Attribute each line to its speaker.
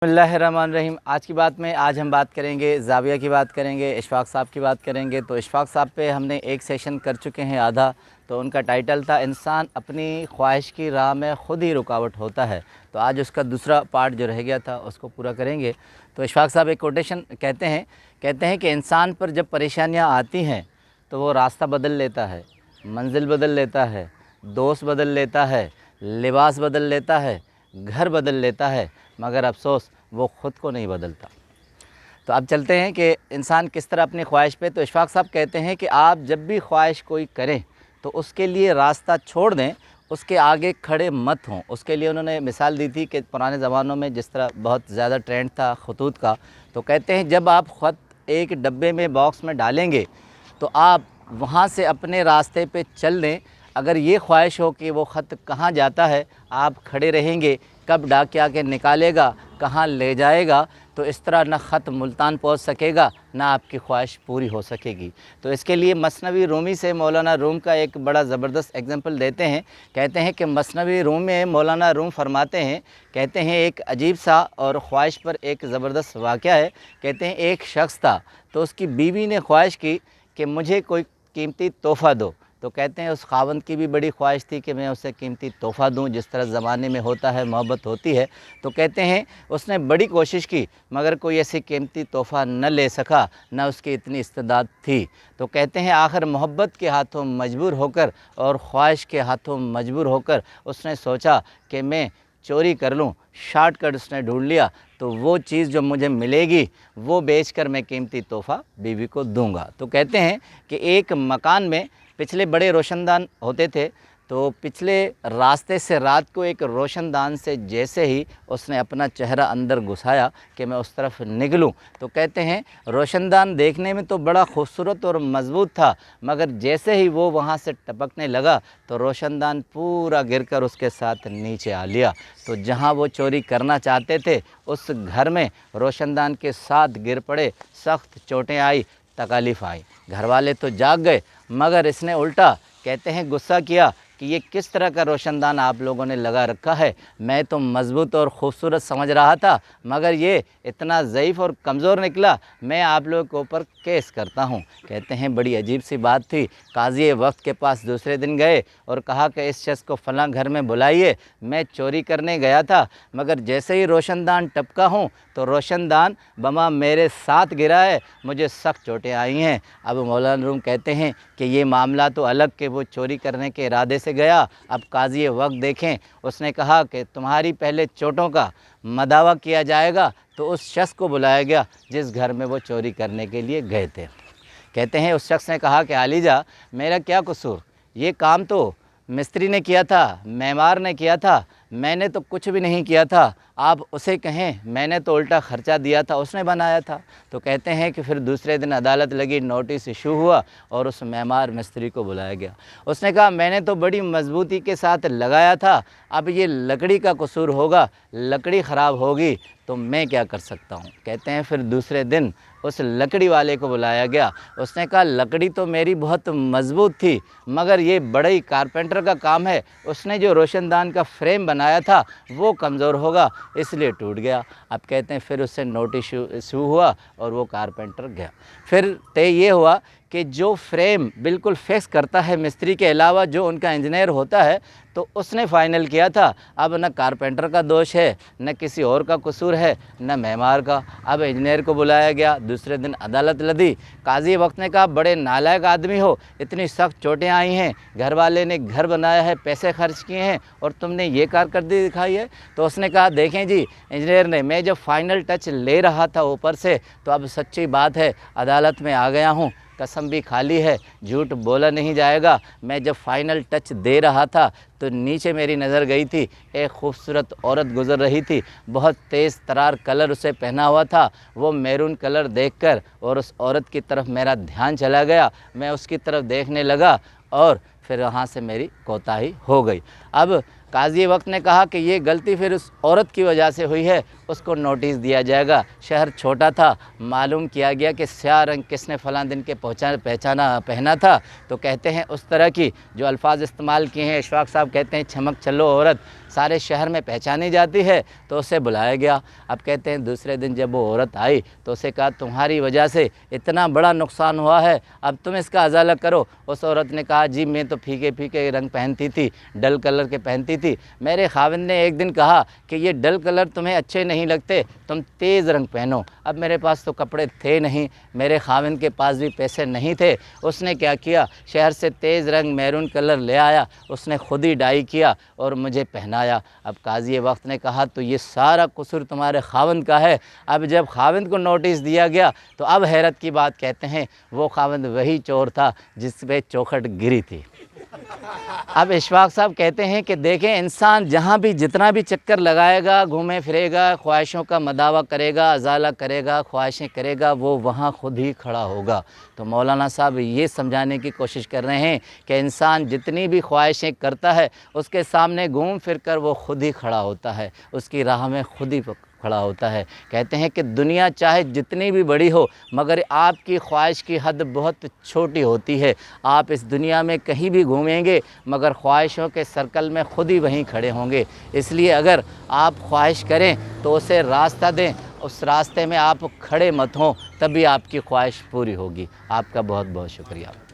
Speaker 1: बिस्मिल्लाहिर्रहमानिर्रहीम। आज की बात में हम बात करेंगे ज़ाविया की बात करेंगे, इशफाक साहब की बात करेंगे। तो इशफाक साहब पे हमने एक सेशन कर चुके हैं आधा। तो उनका टाइटल था इंसान अपनी ख्वाहिश की राह में ख़ुद ही रुकावट होता है। तो आज उसका दूसरा पार्ट जो रह गया था उसको पूरा करेंगे। तो इशफाक साहब एक कोटेशन कहते हैं कि इंसान पर जब परेशानियाँ आती हैं तो वो रास्ता बदल लेता है, मंजिल बदल लेता है, दोस्त बदल लेता है, लिबास बदल लेता है, घर बदल लेता है, मगर अफसोस वो ख़ुद को नहीं बदलता। तो अब चलते हैं कि इंसान किस तरह अपनी ख्वाहिश पे। तो इशफाक साहब कहते हैं कि आप जब भी ख्वाहिश कोई करें तो उसके लिए रास्ता छोड़ दें, उसके आगे खड़े मत हों। उसके लिए उन्होंने मिसाल दी थी कि पुराने ज़मानों में जिस तरह बहुत ज़्यादा ट्रेंड था खतूत का, तो कहते हैं जब आप ख़त एक डब्बे में बॉक्स में डालेंगे तो आप वहाँ से अपने रास्ते पे चल दें। अगर ये ख्वाहिश हो कि वो ख़त कहाँ जाता है, आप खड़े रहेंगे, कब डाकिया के निकालेगा, कहाँ ले जाएगा, तो इस तरह न ख़त मुल्तान पहुँच सकेगा, ना आपकी ख्वाहिश पूरी हो सकेगी। तो इसके लिए मसनवी रूमी से मौलाना रूम का एक बड़ा ज़बरदस्त एग्जांपल देते हैं। कहते हैं कि मसनवी रूम में मौलाना रूम फरमाते हैं, कहते हैं एक अजीब सा और ख्वाहिश पर एक ज़बरदस्त वाक़या है। कहते हैं एक शख्स था, तो उसकी बीवी ने ख्वाहिश की कि मुझे कोई कीमती तोहफ़ा दो। तो कहते हैं उस खावंद की भी बड़ी ख्वाहिश थी कि मैं उसे कीमती तोहफ़ा दूं, जिस तरह ज़माने में होता है, मोहब्बत होती है। तो कहते हैं उसने बड़ी कोशिश की मगर कोई ऐसी कीमती तोहफ़ा न ले सका, न उसकी इतनी इस्तेदाद थी। तो कहते हैं आखिर मोहब्बत के हाथों मजबूर होकर और ख्वाहिश के हाथों मजबूर होकर उसने सोचा कि मैं चोरी कर लूँ। शॉर्टकट उसने ढूंढ लिया, तो वो चीज़ जो मुझे मिलेगी वो बेचकर मैं कीमती तोहफ़ा बीवी को दूंगा। तो कहते हैं कि एक मकान में पिछले बड़े रोशनदान होते थे, तो पिछले रास्ते से रात को एक रोशनदान से जैसे ही उसने अपना चेहरा अंदर घुसाया कि मैं उस तरफ निकलूं, तो कहते हैं रोशनदान देखने में तो बड़ा खूबसूरत और मज़बूत था, मगर जैसे ही वो वहाँ से टपकने लगा तो रोशनदान पूरा गिरकर उसके साथ नीचे आ लिया। तो जहाँ वो चोरी करना चाहते थे उस घर में रोशनदान के साथ गिर पड़े, सख्त चोटें आई, तकालीफ आई। घर वाले तो जाग गए, मगर इसने उल्टा कहते हैं गुस्सा किया कि ये किस तरह का रोशनदान आप लोगों ने लगा रखा है। मैं तो मज़बूत और ख़ूबसूरत समझ रहा था, मगर ये इतना ज़ईफ़ और कमज़ोर निकला। मैं आप लोगों के ऊपर केस करता हूँ। कहते हैं बड़ी अजीब सी बात थी। काज़ी वक्त के पास दूसरे दिन गए और कहा कि इस शख्स को फ़लाँ घर में बुलाइए, मैं चोरी करने गया था, मगर जैसे ही रोशनदान टपका हूँ तो रोशनदान बमा मेरे साथ गिरा है, मुझे सख्त चोटें आई हैं। अब मौलाना रूम कहते हैं कि ये मामला तो अलग कि वो चोरी करने के इरादे से गया। अब काज़ी वक्त देखें, उसने कहा कि तुम्हारी पहले चोटों का मदावा किया जाएगा। तो उस शख्स को बुलाया गया जिस घर में वो चोरी करने के लिए गए थे। कहते हैं उस शख्स ने कहा कि आलीजा, मेरा क्या कसूर, ये काम तो मिस्त्री ने किया था, मेमार ने किया था, मैंने तो कुछ भी नहीं किया था। आप उसे कहें, मैंने तो उल्टा ख़र्चा दिया था, उसने बनाया था। तो कहते हैं कि फिर दूसरे दिन अदालत लगी, नोटिस इशू हुआ और उस मेमार मिस्त्री को बुलाया गया। उसने कहा मैंने तो बड़ी मजबूती के साथ लगाया था, अब ये लकड़ी का कसूर होगा, लकड़ी ख़राब होगी तो मैं क्या कर सकता हूँ। कहते हैं फिर दूसरे दिन उस लकड़ी वाले को बुलाया गया। उसने कहा लकड़ी तो मेरी बहुत मज़बूत थी, मगर ये बड़े कारपेंटर का काम है, उसने जो रोशनदान का फ्रेम बनाया था वो कमज़ोर होगा, इसलिए टूट गया। अब कहते हैं फिर उससे नोटिस इशू हुआ और वो कारपेंटर गया। फिर तय ये हुआ कि जो फ्रेम बिल्कुल फिक्स करता है मिस्त्री के अलावा जो उनका इंजीनियर होता है, तो उसने फ़ाइनल किया था। अब न कारपेंटर का दोष है, न किसी और का कसूर है, न मेमार का। अब इंजीनियर को बुलाया गया, दूसरे दिन अदालत लदी। काजी वक्त ने कहा बड़े नालायक आदमी हो, इतनी सख्त चोटें आई हैं, घर वाले ने घर बनाया है, पैसे खर्च किए हैं और तुमने ये कारकर्दगी दिखाई है। तो उसने कहा देखें जी इंजीनियर ने, मैं जब फाइनल टच ले रहा था ऊपर से, तो अब सच्ची बात है अदालत में आ गया हूँ, कसम भी खाली है, झूठ बोला नहीं जाएगा। मैं जब फाइनल टच दे रहा था तो नीचे मेरी नज़र गई थी, एक खूबसूरत औरत गुज़र रही थी, बहुत तेज़ तरार कलर उसे पहना हुआ था। वो मैरून कलर देखकर और उस औरत की तरफ मेरा ध्यान चला गया, मैं उसकी तरफ देखने लगा और फिर वहाँ से मेरी कोताही हो गई। अब काजी वक्त ने कहा कि ये गलती फिर उस औरत की वजह से हुई है, उसको नोटिस दिया जाएगा। शहर छोटा था, मालूम किया गया कि स्याह रंग किसने फ़लाँ दिन के पहना था। तो कहते हैं उस तरह की जो अल्फाज इस्तेमाल किए हैं, इशफाक साहब कहते हैं छमक चलो औरत, سارے شہر میں پہچانی جاتی ہے، تو اسے بلایا گیا۔ اب کہتے ہیں دوسرے دن جب وہ عورت آئی تو اسے کہا تمہاری وجہ سے اتنا بڑا نقصان ہوا ہے، اب تم اس کا ازالہ کرو۔ اس عورت نے کہا جی میں تو پھیکے پھیکے رنگ پہنتی تھی، ڈل کلر کے پہنتی تھی، میرے خاوند نے ایک دن کہا کہ یہ ڈل کلر تمہیں اچھے نہیں لگتے، تم تیز رنگ پہنو۔ اب میرے پاس تو کپڑے تھے نہیں، میرے خاوند کے پاس بھی پیسے نہیں تھے، اس نے کیا کیا، شہر سے تیز رنگ میرون کلر لے آیا، اس نے خود ہی ڈائی کیا اور مجھے پہنایا۔ اب قاضی وقت نے کہا تو یہ سارا قصور تمہارے خاوند کا ہے۔ اب جب خاوند کو نوٹس دیا گیا تو اب حیرت کی بات کہتے ہیں وہ خاوند وہی چور تھا جس پہ چوکھٹ گری تھی۔ اب اشفاق صاحب کہتے ہیں کہ دیکھیں انسان جہاں بھی جتنا بھی چکر لگائے گا، گھومے پھرے گا، خواہشوں کا مداوع کرے گا، ازالہ کرے گا، خواہشیں کرے گا، وہ وہاں خود ہی کھڑا ہوگا۔ تو مولانا صاحب یہ سمجھانے کی کوشش کر رہے ہیں کہ انسان جتنی بھی خواہشیں کرتا ہے اس کے سامنے گھوم پھر کر وہ خود ہی کھڑا ہوتا ہے، اس کی راہ میں خود ہی کھڑا ہوتا ہے۔ کہتے ہیں کہ دنیا چاہے جتنی بھی بڑی ہو مگر آپ کی خواہش کی حد بہت چھوٹی ہوتی ہے۔ آپ اس دنیا میں کہیں بھی گھومیں گے مگر خواہشوں کے سرکل میں خود ہی وہیں کھڑے ہوں گے۔ اس لیے اگر آپ خواہش کریں تو اسے راستہ دیں، اس راستے میں آپ کھڑے مت ہوں، تبھی آپ کی خواہش پوری ہوگی۔ آپ کا بہت بہت شکریہ۔